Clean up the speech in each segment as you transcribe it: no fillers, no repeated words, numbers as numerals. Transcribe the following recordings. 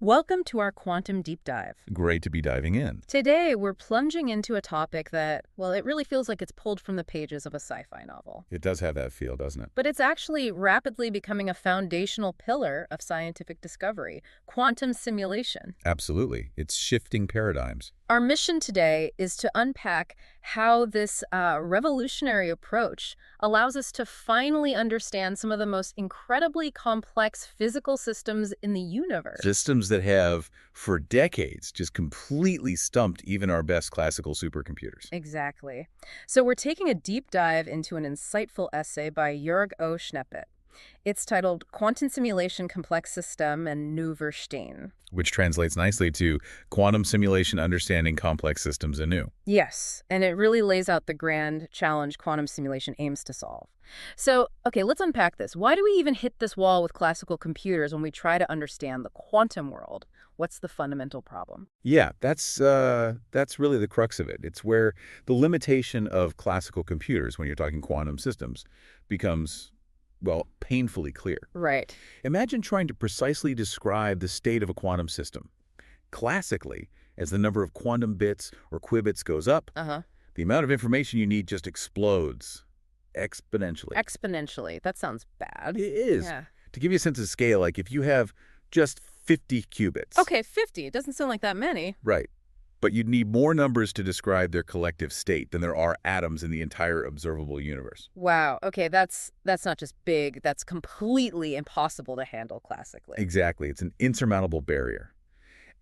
Welcome to our quantum deep dive. Great to be diving in. Today, we're plunging into a topic that, well, it really feels like it's pulled from the pages of a sci-fi novel. It does have that feel, doesn't it? But it's actually rapidly becoming a foundational pillar of scientific discovery, quantum simulation. Absolutely. It's shifting paradigms. Our mission today is to unpack how this revolutionary approach allows us to finally understand some of the most incredibly complex physical systems in the universe. Systems that have, for decades, just completely stumped even our best classical supercomputers. Exactly. So we're taking a deep dive into an insightful essay by Jörg O. Schneppet. It's titled Quantum Simulation Complex System and New Verstehen. Which translates nicely to Quantum Simulation Understanding Complex Systems Anew. Yes, and it really lays out the grand challenge quantum simulation aims to solve. So, okay, let's unpack this. Why do we even hit this wall with classical computers when we try to understand the quantum world? What's the fundamental problem? Yeah, that's really the crux of it. It's where the limitation of classical computers, when you're talking quantum systems, becomes, well, painfully clear. Right. Imagine trying to precisely describe the state of a quantum system. Classically, as the number of quantum bits or qubits goes up, the amount of information you need just explodes exponentially. Exponentially. That sounds bad. It is. Yeah. To give you a sense of scale, like if you have just 50 qubits. Okay, 50. It doesn't sound like that many. Right. But you'd need more numbers to describe their collective state than there are atoms in the entire observable universe. Wow. Okay, that's not just big. That's completely impossible to handle classically. Exactly. It's an insurmountable barrier.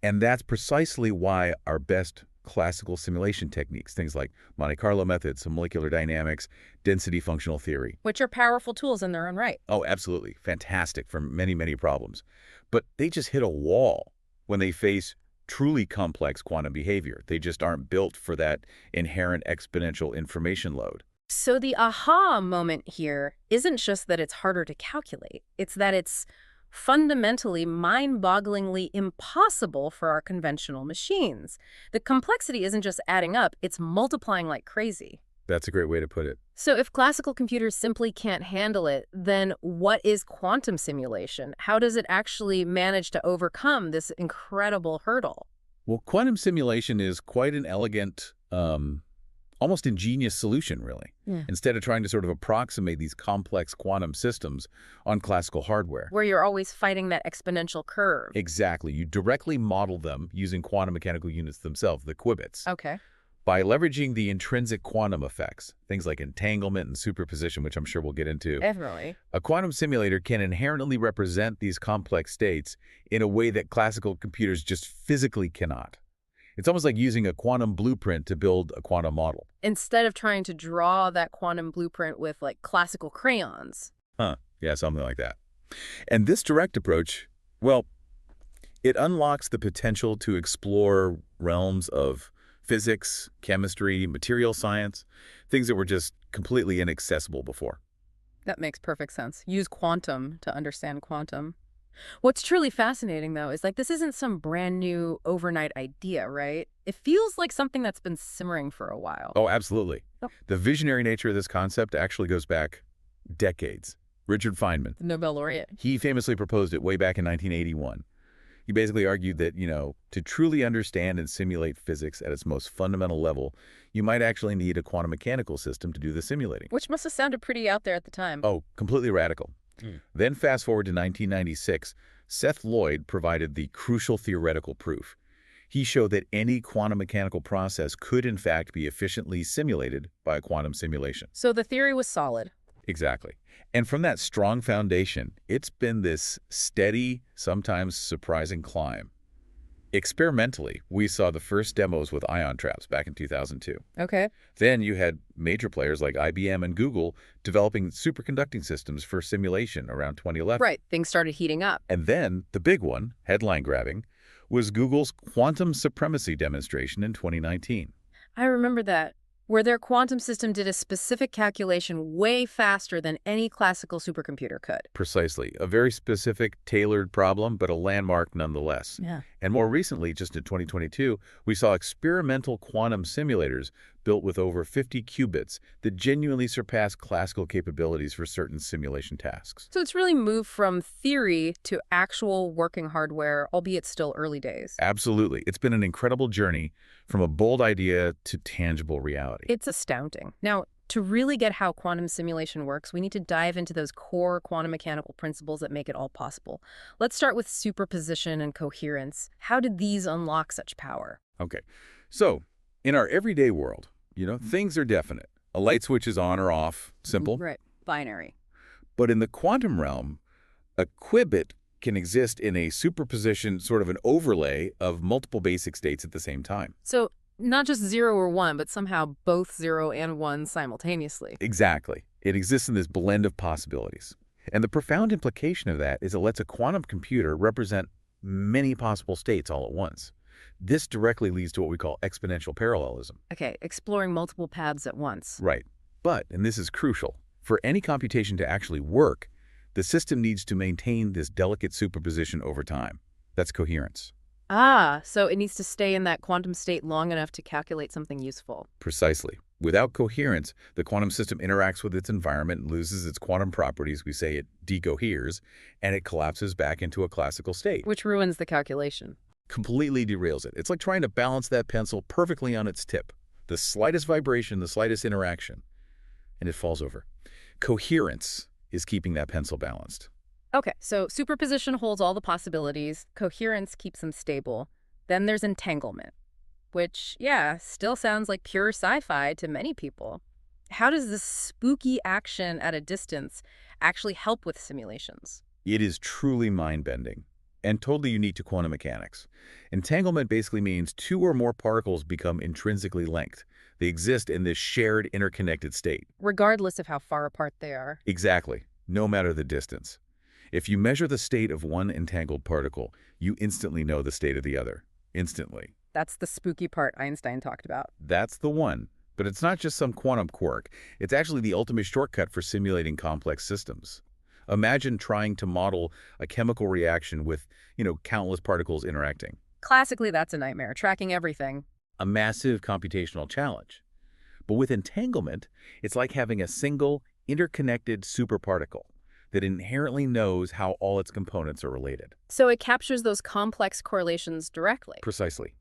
And that's precisely why our best classical simulation techniques, things like Monte Carlo methods, molecular dynamics, density functional theory. Which are powerful tools in their own right. Oh, absolutely. Fantastic for many, many problems. But they just hit a wall when they face truly complex quantum behavior. They just aren't built for that inherent exponential information load. So the aha moment here isn't just that it's harder to calculate. It's that it's fundamentally mind-bogglingly impossible for our conventional machines. The complexity isn't just adding up, it's multiplying like crazy. That's a great way to put it. So if classical computers simply can't handle it, then what is quantum simulation? How does it actually manage to overcome this incredible hurdle? Well, quantum simulation is quite an elegant, almost ingenious solution, really. Yeah. Instead of trying to sort of approximate these complex quantum systems on classical hardware. Where you're always fighting that exponential curve. Exactly. You directly model them using quantum mechanical units themselves, the qubits. Okay. By leveraging the intrinsic quantum effects, things like entanglement and superposition, which I'm sure we'll get into. Definitely. A quantum simulator can inherently represent these complex states in a way that classical computers just physically cannot. It's almost like using a quantum blueprint to build a quantum model. Instead of trying to draw that quantum blueprint with, like, classical crayons. Yeah, something like that. And this direct approach, well, it unlocks the potential to explore realms of physics, chemistry, material science, things that were just completely inaccessible before. That makes perfect sense. Use quantum to understand quantum. What's truly fascinating, though, is like this isn't some brand new overnight idea, right? It feels like something that's been simmering for a while. Oh, absolutely. Oh. The visionary nature of this concept actually goes back decades. Richard Feynman. The Nobel laureate. He famously proposed it way back in 1981. He basically argued that, to truly understand and simulate physics at its most fundamental level, you might actually need a quantum mechanical system to do the simulating. Which must have sounded pretty out there at the time. Oh, completely radical. Then fast forward to 1996, Seth Lloyd provided the crucial theoretical proof. He showed that any quantum mechanical process could in fact be efficiently simulated by a quantum simulation. So the theory was solid. Exactly. And from that strong foundation, it's been this steady, sometimes surprising climb. Experimentally, we saw the first demos with ion traps back in 2002. Okay. Then you had major players like IBM and Google developing superconducting systems for simulation around 2011. Right. Things started heating up. And then the big one, headline grabbing, was Google's quantum supremacy demonstration in 2019. I remember that, where their quantum system did a specific calculation way faster than any classical supercomputer could. Precisely. A very specific, tailored problem, but a landmark nonetheless. Yeah. And more recently, just in 2022, we saw experimental quantum simulators built with over 50 qubits that genuinely surpass classical capabilities for certain simulation tasks. So it's really moved from theory to actual working hardware, albeit still early days. Absolutely. It's been an incredible journey from a bold idea to tangible reality. It's astounding. Now, to really get how quantum simulation works, we need to dive into those core quantum mechanical principles that make it all possible. Let's start with superposition and coherence. How did these unlock such power? Okay. So, in our everyday world, things are definite. A light switch is on or off, simple. Right. Binary. But in the quantum realm, a qubit can exist in a superposition, sort of an overlay of multiple basic states at the same time. So not just 0 or 1, but somehow both 0 and 1 simultaneously. Exactly. It exists in this blend of possibilities. And the profound implication of that is it lets a quantum computer represent many possible states all at once. This directly leads to what we call exponential parallelism. Okay, exploring multiple paths at once. Right. But, and this is crucial, for any computation to actually work, the system needs to maintain this delicate superposition over time. That's coherence. Ah, so it needs to stay in that quantum state long enough to calculate something useful. Precisely. Without coherence, the quantum system interacts with its environment and loses its quantum properties. We say it decoheres, and it collapses back into a classical state. Which ruins the calculation. Completely derails it. It's like trying to balance that pencil perfectly on its tip. The slightest vibration, the slightest interaction, and it falls over. Coherence is keeping that pencil balanced. Okay, so superposition holds all the possibilities, coherence keeps them stable. Then there's entanglement, which, yeah, still sounds like pure sci-fi to many people. How does this spooky action at a distance actually help with simulations? It is truly mind-bending and totally unique to quantum mechanics. Entanglement basically means two or more particles become intrinsically linked. They exist in this shared interconnected state. Regardless of how far apart they are. Exactly, no matter the distance. If you measure the state of one entangled particle, you instantly know the state of the other. Instantly. That's the spooky part Einstein talked about. That's the one. But it's not just some quantum quirk. It's actually the ultimate shortcut for simulating complex systems. Imagine trying to model a chemical reaction with, countless particles interacting. Classically, that's a nightmare, tracking everything. A massive computational challenge. But with entanglement, it's like having a single, interconnected superparticle that inherently knows how all its components are related. So it captures those complex correlations directly. Precisely.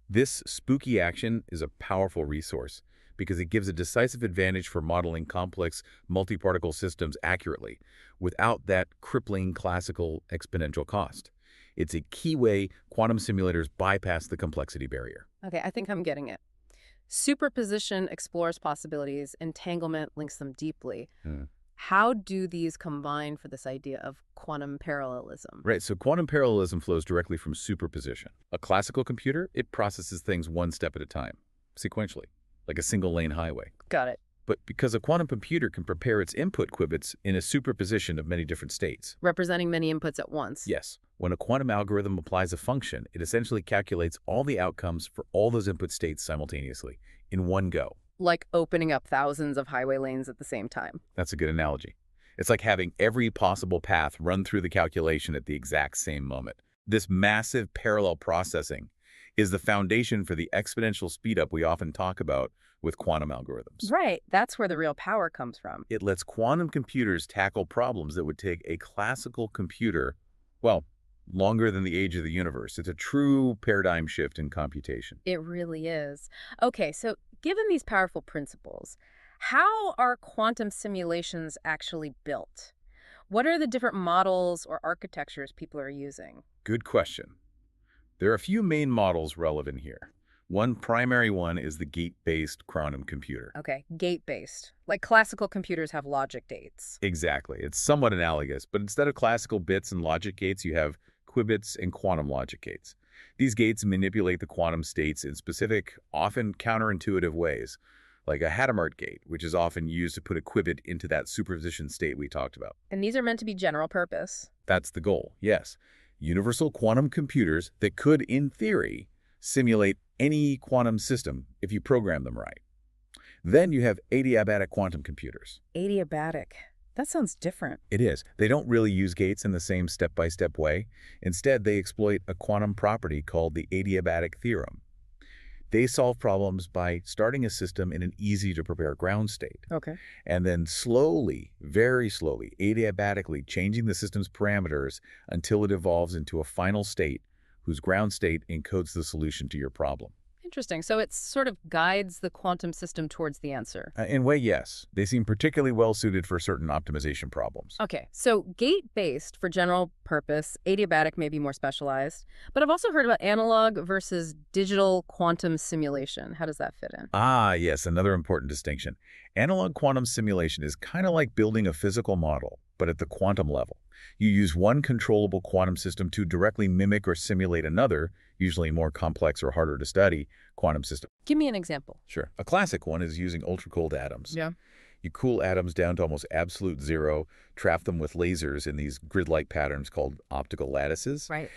This spooky action is a powerful resource because it gives a decisive advantage for modeling complex multi-particle systems accurately without that crippling classical exponential cost. It's a key way quantum simulators bypass the complexity barrier. Okay, I think I'm getting it. Superposition explores possibilities, entanglement links them deeply. How do these combine for this idea of quantum parallelism? Right, so quantum parallelism flows directly from superposition. A classical computer, it processes things one step at a time, sequentially, like a single-lane highway. Got it. But because a quantum computer can prepare its input qubits in a superposition of many different states. Representing many inputs at once. Yes. When a quantum algorithm applies a function, it essentially calculates all the outcomes for all those input states simultaneously, in one go. Like opening up thousands of highway lanes at the same time. That's a good analogy. It's like having every possible path run through the calculation at the exact same moment. This massive parallel processing is the foundation for the exponential speedup we often talk about with quantum algorithms. Right. That's where the real power comes from. It lets quantum computers tackle problems that would take a classical computer, well, longer than the age of the universe. It's a true paradigm shift in computation. It really is. Okay, so given these powerful principles, how are quantum simulations actually built? What are the different models or architectures people are using? Good question. There are a few main models relevant here. One primary one is the gate-based quantum computer. Okay, gate-based. Like classical computers have logic gates. Exactly. It's somewhat analogous, but instead of classical bits and logic gates, you have qubits and quantum logic gates. These gates manipulate the quantum states in specific, often counterintuitive ways, like a Hadamard gate, which is often used to put a qubit into that superposition state we talked about. And these are meant to be general purpose. That's the goal, yes. Universal quantum computers that could, in theory, simulate any quantum system if you program them right. Then you have adiabatic quantum computers. Adiabatic. That sounds different. It is. They don't really use gates in the same step-by-step way. Instead, they exploit a quantum property called the adiabatic theorem. They solve problems by starting a system in an easy-to-prepare ground state, Okay. and then slowly, very slowly, adiabatically changing the system's parameters until it evolves into a final state whose ground state encodes the solution to your problem. Interesting. So it sort of guides the quantum system towards the answer. In a way, yes. They seem particularly well suited for certain optimization problems. Okay, so gate-based for general purpose, adiabatic may be more specialized, but I've also heard about analog versus digital quantum simulation. How does that fit in? Ah, yes, another important distinction. Analog quantum simulation is kind of like building a physical model, but at the quantum level. You use one controllable quantum system to directly mimic or simulate another, usually more complex or harder to study, quantum system. Give me an example. Sure. A classic one is using ultra-cooled atoms. Yeah. You cool atoms down to almost absolute zero, trap them with lasers in these grid-like patterns called optical lattices. Right.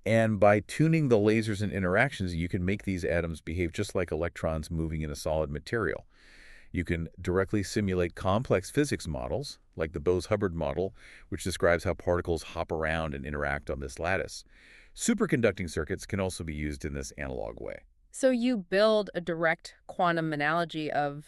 And by tuning the lasers and interactions, you can make these atoms behave just like electrons moving in a solid material. You can directly simulate complex physics models, like the Bose-Hubbard model, which describes how particles hop around and interact on this lattice. Superconducting circuits can also be used in this analog way. So you build a direct quantum analogy of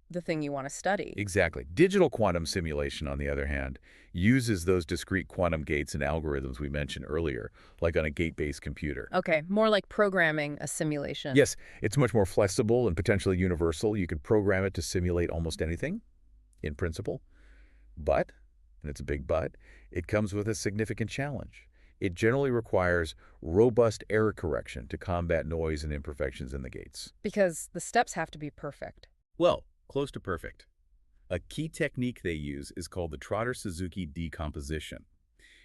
the thing you want to study. Exactly. Digital quantum simulation, on the other hand, uses those discrete quantum gates and algorithms we mentioned earlier, like on a gate-based computer. Okay, more like programming a simulation. Yes, it's much more flexible and potentially universal. You could program it to simulate almost anything, in principle. But, and it's a big but, it comes with a significant challenge. It generally requires robust error correction to combat noise and imperfections in the gates. Because the steps have to be perfect. Well, close to perfect. A key technique they use is called the Trotter-Suzuki decomposition.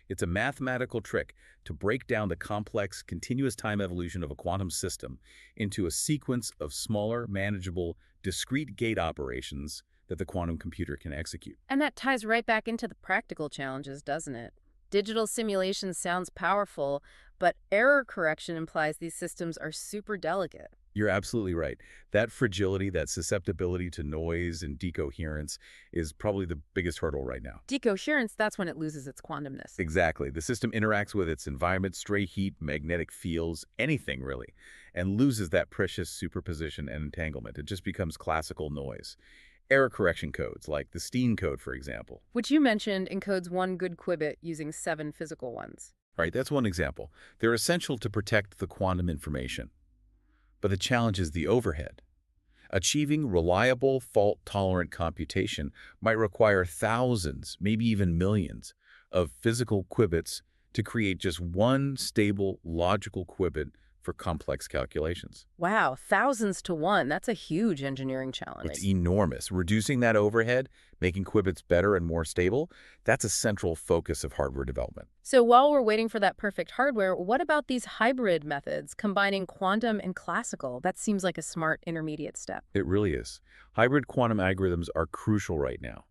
It's a mathematical trick to break down the complex, continuous time evolution of a quantum system into a sequence of smaller, manageable, discrete gate operations that the quantum computer can execute. And that ties right back into the practical challenges, doesn't it? Digital simulation sounds powerful, but error correction implies these systems are super delicate. You're absolutely right. That fragility, that susceptibility to noise and decoherence is probably the biggest hurdle right now. Decoherence, that's when it loses its quantumness. Exactly. The system interacts with its environment, stray heat, magnetic fields, anything really, and loses that precious superposition and entanglement. It just becomes classical noise. Error correction codes, like the Steen code, for example. Which you mentioned encodes one good qubit using 7 physical ones. Right, that's one example. They're essential to protect the quantum information. But the challenge is the overhead. Achieving reliable, fault-tolerant computation might require thousands, maybe even millions, of physical qubits to create just one stable, logical qubit for complex calculations. Wow, thousands to one. That's a huge engineering challenge. It's enormous. Reducing that overhead, making qubits better and more stable, that's a central focus of hardware development. So while we're waiting for that perfect hardware, what about these hybrid methods, combining quantum and classical? That seems like a smart intermediate step. It really is. Hybrid quantum algorithms are crucial right now.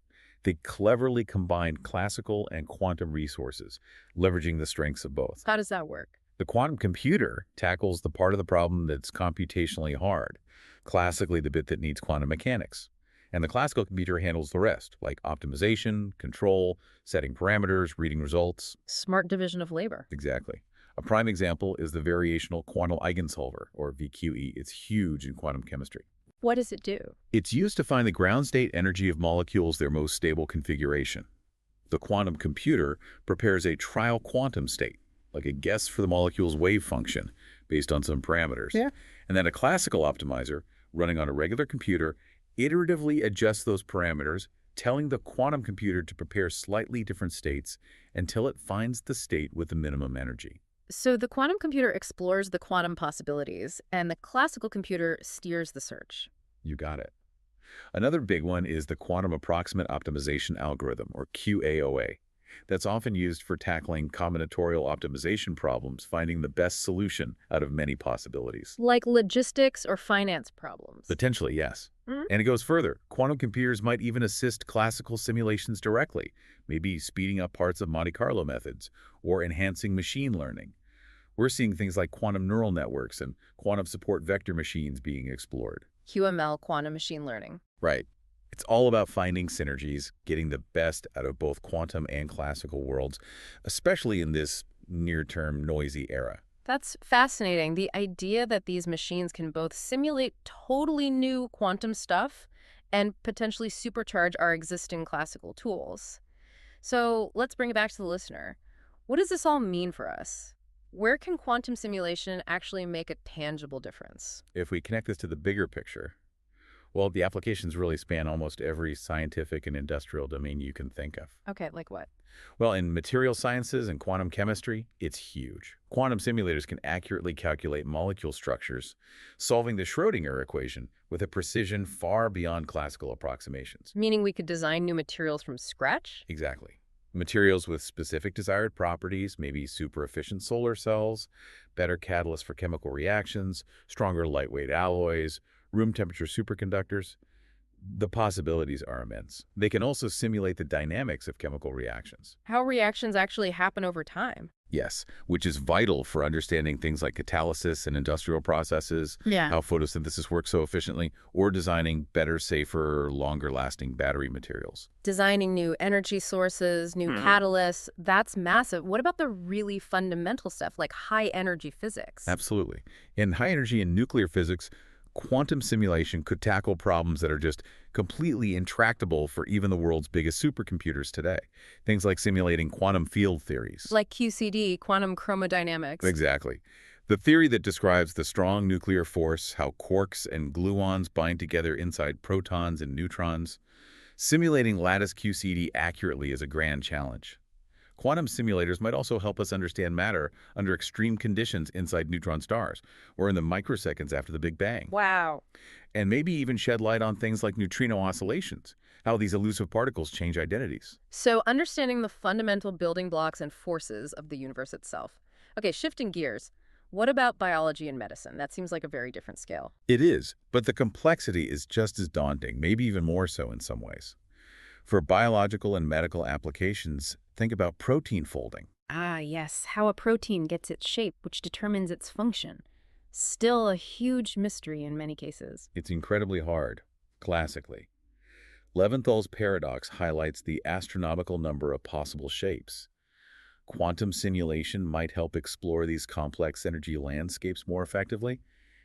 They cleverly combine classical and quantum resources, leveraging the strengths of both. How does that work? The quantum computer tackles the part of the problem that's computationally hard, classically the bit that needs quantum mechanics. And the classical computer handles the rest, like optimization, control, setting parameters, reading results. Smart division of labor. Exactly. A prime example is the variational quantum eigensolver, or VQE. It's huge in quantum chemistry. What does it do? It's used to find the ground state energy of molecules, their most stable configuration. The quantum computer prepares a trial quantum state, like a guess for the molecule's wave function based on some parameters. Yeah. And then a classical optimizer, running on a regular computer, iteratively adjusts those parameters, telling the quantum computer to prepare slightly different states until it finds the state with the minimum energy. So the quantum computer explores the quantum possibilities, and the classical computer steers the search. You got it. Another big one is the quantum approximate optimization algorithm, or QAOA. That's often used for tackling combinatorial optimization problems, finding the best solution out of many possibilities. Like logistics or finance problems. Potentially, yes. Mhm. And it goes further. Quantum computers might even assist classical simulations directly, maybe speeding up parts of Monte Carlo methods or enhancing machine learning. We're seeing things like quantum neural networks and quantum support vector machines being explored. QML, quantum machine learning. Right. It's all about finding synergies, getting the best out of both quantum and classical worlds, especially in this near-term noisy era. That's fascinating. The idea that these machines can both simulate totally new quantum stuff and potentially supercharge our existing classical tools. So let's bring it back to the listener. What does this all mean for us? Where can quantum simulation actually make a tangible difference? If we connect this to the bigger picture, well, the applications really span almost every scientific and industrial domain you can think of. Okay, like what? Well, in material sciences and quantum chemistry, it's huge. Quantum simulators can accurately calculate molecule structures, solving the Schrödinger equation with a precision far beyond classical approximations. Meaning we could design new materials from scratch? Exactly. Materials with specific desired properties, maybe super-efficient solar cells, better catalysts for chemical reactions, stronger lightweight alloys, room temperature superconductors. The possibilities are immense. They can also simulate the dynamics of chemical reactions. How reactions actually happen over time? Yes, which is vital for understanding things like catalysis and industrial processes, Yeah. how photosynthesis works so efficiently, or designing better, safer, longer-lasting battery materials. Designing new energy sources, new catalysts, that's massive. What about the really fundamental stuff like high energy physics? Absolutely. In high energy and nuclear physics, quantum simulation could tackle problems that are just completely intractable for even the world's biggest supercomputers today. Things like simulating quantum field theories. Like QCD, quantum chromodynamics. Exactly. The theory that describes the strong nuclear force, how quarks and gluons bind together inside protons and neutrons. Simulating lattice QCD accurately is a grand challenge. Quantum simulators might also help us understand matter under extreme conditions inside neutron stars, or in the microseconds after the Big Bang. Wow. And maybe even shed light on things like neutrino oscillations, how these elusive particles change identities. So understanding the fundamental building blocks and forces of the universe itself. Okay, shifting gears. What about biology and medicine? That seems like a very different scale. It is, but the complexity is just as daunting, maybe even more so in some ways. For biological and medical applications, think about protein folding. Ah, yes, how a protein gets its shape, which determines its function. Still a huge mystery in many cases. It's incredibly hard, classically. Levinthal's paradox highlights the astronomical number of possible shapes. Quantum simulation might help explore these complex energy landscapes more effectively.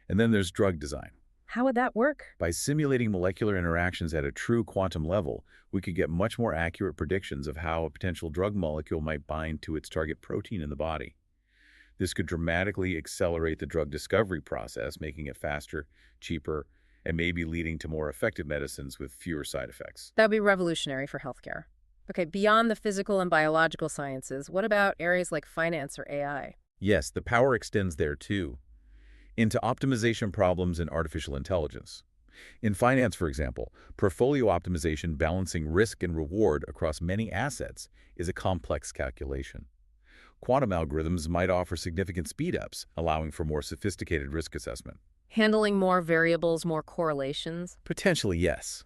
And then there's drug design. How would that work? By simulating molecular interactions at a true quantum level, we could get much more accurate predictions of how a potential drug molecule might bind to its target protein in the body. This could dramatically accelerate the drug discovery process, making it faster, cheaper, and maybe leading to more effective medicines with fewer side effects. That would be revolutionary for healthcare. Okay, beyond the physical and biological sciences, what about areas like finance or AI? Yes, the power extends there too, into optimization problems in artificial intelligence. In finance, for example, portfolio optimization balancing risk and reward across many assets is a complex calculation. Quantum algorithms might offer significant speed-ups, allowing for more sophisticated risk assessment. Handling more variables, more correlations? Potentially, yes.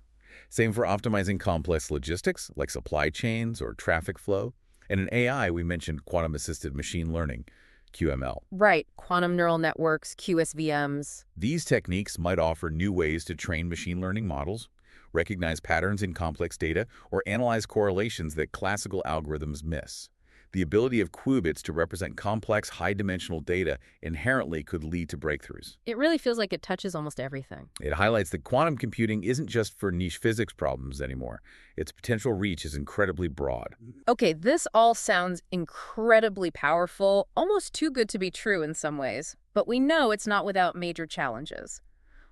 Same for optimizing complex logistics, like supply chains or traffic flow. And in AI, we mentioned quantum-assisted machine learning, QML. Right, quantum neural networks, QSVMs. These techniques might offer new ways to train machine learning models, recognize patterns in complex data, or analyze correlations that classical algorithms miss. The ability of qubits to represent complex, high-dimensional data inherently could lead to breakthroughs. It really feels like it touches almost everything. It highlights that quantum computing isn't just for niche physics problems anymore. Its potential reach is incredibly broad. Okay, this all sounds incredibly powerful, almost too good to be true in some ways. But we know it's not without major challenges.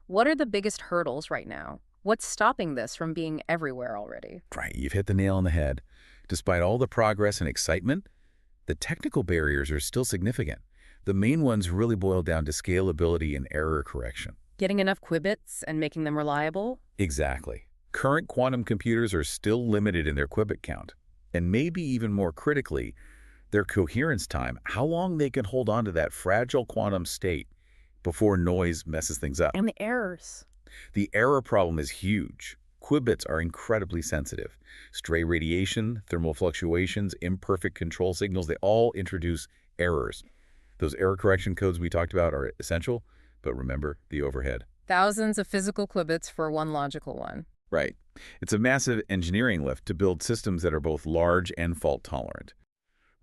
What are the biggest hurdles right now? What's stopping this from being everywhere already? Right, you've hit the nail on the head. Despite all the progress and excitement, the technical barriers are still significant. The main ones really boil down to scalability and error correction. Getting enough qubits and making them reliable? Exactly. Current quantum computers are still limited in their qubit count. And maybe even more critically, their coherence time, how long they can hold on to that fragile quantum state before noise messes things up. And the errors. The error problem is huge. Qubits are incredibly sensitive. Stray radiation, thermal fluctuations, imperfect control signals, they all introduce errors. Those error correction codes we talked about are essential, but remember the overhead. Thousands of physical qubits for one logical one. Right. It's a massive engineering lift to build systems that are both large and fault-tolerant.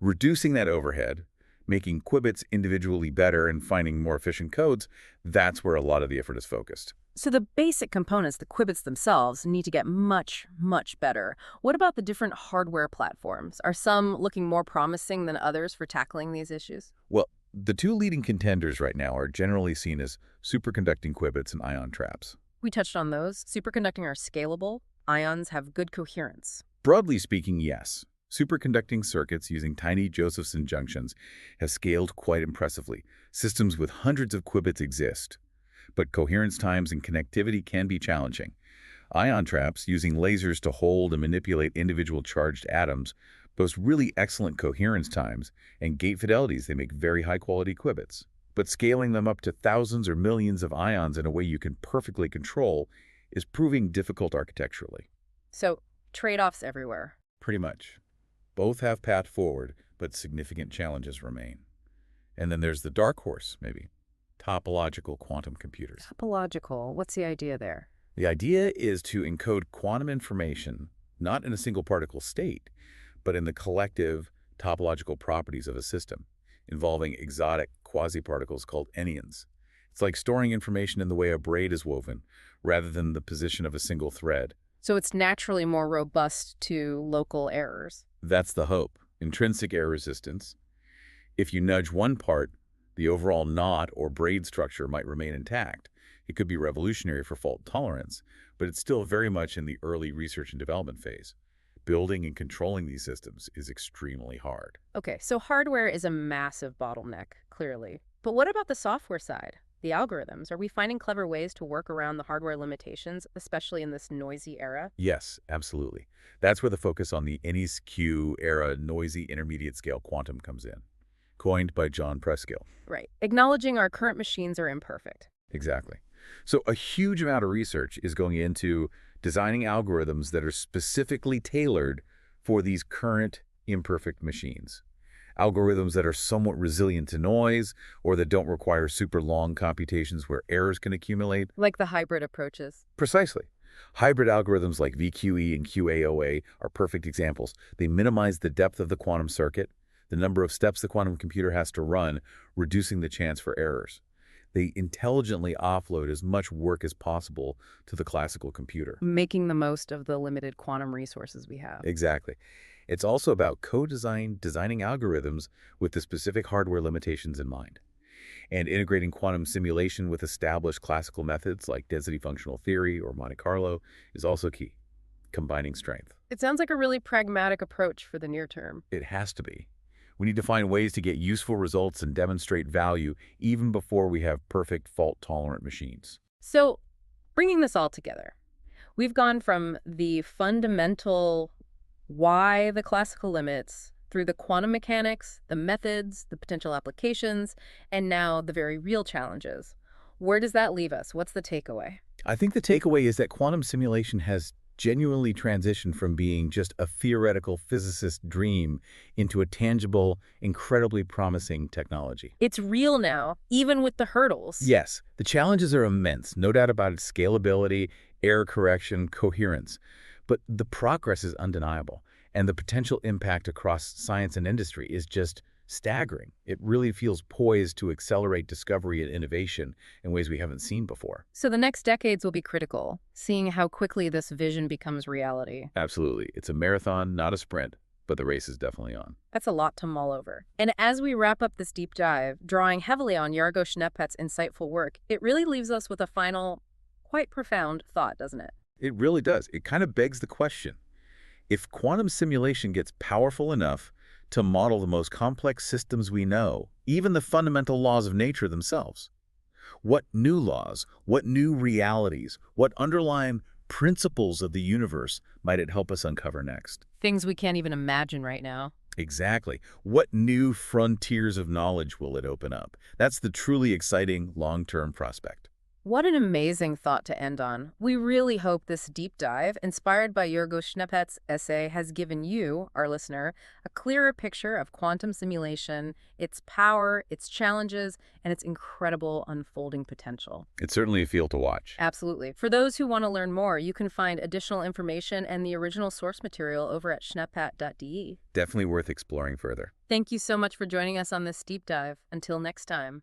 Reducing that overhead, Making qubits individually better and finding more efficient codes, that's where a lot of the effort is focused. So the basic components, the qubits themselves, need to get much, much better. What about the different hardware platforms? Are some looking more promising than others for tackling these issues? Well, the two leading contenders right now are generally seen as superconducting qubits and ion traps. We touched on those. Superconducting are scalable. Ions have good coherence. Broadly speaking, yes. Superconducting circuits using tiny Josephson junctions have scaled quite impressively. Systems with hundreds of qubits exist, but coherence times and connectivity can be challenging. Ion traps, using lasers to hold and manipulate individual charged atoms, boast really excellent coherence times, and gate fidelities. They make very high-quality qubits. But scaling them up to thousands or millions of ions in a way you can perfectly control is proving difficult architecturally. So trade-offs everywhere. Pretty much. Both have path forward, but significant challenges remain. And then there's the dark horse, maybe. Topological quantum computers. Topological, what's the idea there? The idea is to encode quantum information, not in a single particle state, but in the collective topological properties of a system, involving exotic quasi-particles called anyons. It's like storing information in the way a braid is woven, rather than the position of a single thread. So it's naturally more robust to local errors. That's the hope. Intrinsic error resistance. If you nudge one part, the overall knot or braid structure might remain intact. It could be revolutionary for fault tolerance, but it's still very much in the early research and development phase. Building and controlling these systems is extremely hard. Okay, so hardware is a massive bottleneck, clearly. But what about the software side? The algorithms? Are we finding clever ways to work around the hardware limitations, especially in this noisy era? Yes, absolutely. That's where the focus on the NESQ era noisy intermediate scale quantum comes in, coined by John Preskill. Right. Acknowledging our current machines are imperfect. Exactly. So a huge amount of research is going into designing algorithms that are specifically tailored for these current imperfect machines. Algorithms that are somewhat resilient to noise or that don't require super long computations where errors can accumulate. Like the hybrid approaches. Precisely. Hybrid algorithms like VQE and QAOA are perfect examples. They minimize the depth of the quantum circuit, the number of steps the quantum computer has to run, reducing the chance for errors. They intelligently offload as much work as possible to the classical computer. Making the most of the limited quantum resources we have. Exactly. It's also about designing algorithms with the specific hardware limitations in mind. And integrating quantum simulation with established classical methods like density functional theory or Monte Carlo is also key, combining strength. It sounds like a really pragmatic approach for the near term. It has to be. We need to find ways to get useful results and demonstrate value even before we have perfect fault-tolerant machines. So, bringing this all together, we've gone from the fundamental why the classical limits through the quantum mechanics, the methods, the potential applications, and now the very real challenges. Where does that leave us? What's the takeaway? I think the takeaway is that quantum simulation has genuinely transitioned from being just a theoretical physicist dream into a tangible, incredibly promising technology. It's real now, even with the hurdles. Yes, the challenges are immense, no doubt about its scalability, error correction, coherence. But the progress is undeniable, and the potential impact across science and industry is just staggering. It really feels poised to accelerate discovery and innovation in ways we haven't seen before. So the next decades will be critical, seeing how quickly this vision becomes reality. Absolutely. It's a marathon, not a sprint, but the race is definitely on. That's a lot to mull over. And as we wrap up this deep dive, drawing heavily on Yargo Schneepet's insightful work, it really leaves us with a final, quite profound thought, doesn't it? It really does. It kind of begs the question. If quantum simulation gets powerful enough to model the most complex systems we know, even the fundamental laws of nature themselves, what new laws, what new realities, what underlying principles of the universe might it help us uncover next? Things we can't even imagine right now. Exactly. What new frontiers of knowledge will it open up? That's the truly exciting long-term prospect. What an amazing thought to end on. We really hope this deep dive, inspired by Yorgo Schneppet's essay, has given you, our listener, a clearer picture of quantum simulation, its power, its challenges, and its incredible unfolding potential. It's certainly a field to watch. Absolutely. For those who want to learn more, you can find additional information and the original source material over at schneppet.de. Definitely worth exploring further. Thank you so much for joining us on this deep dive. Until next time.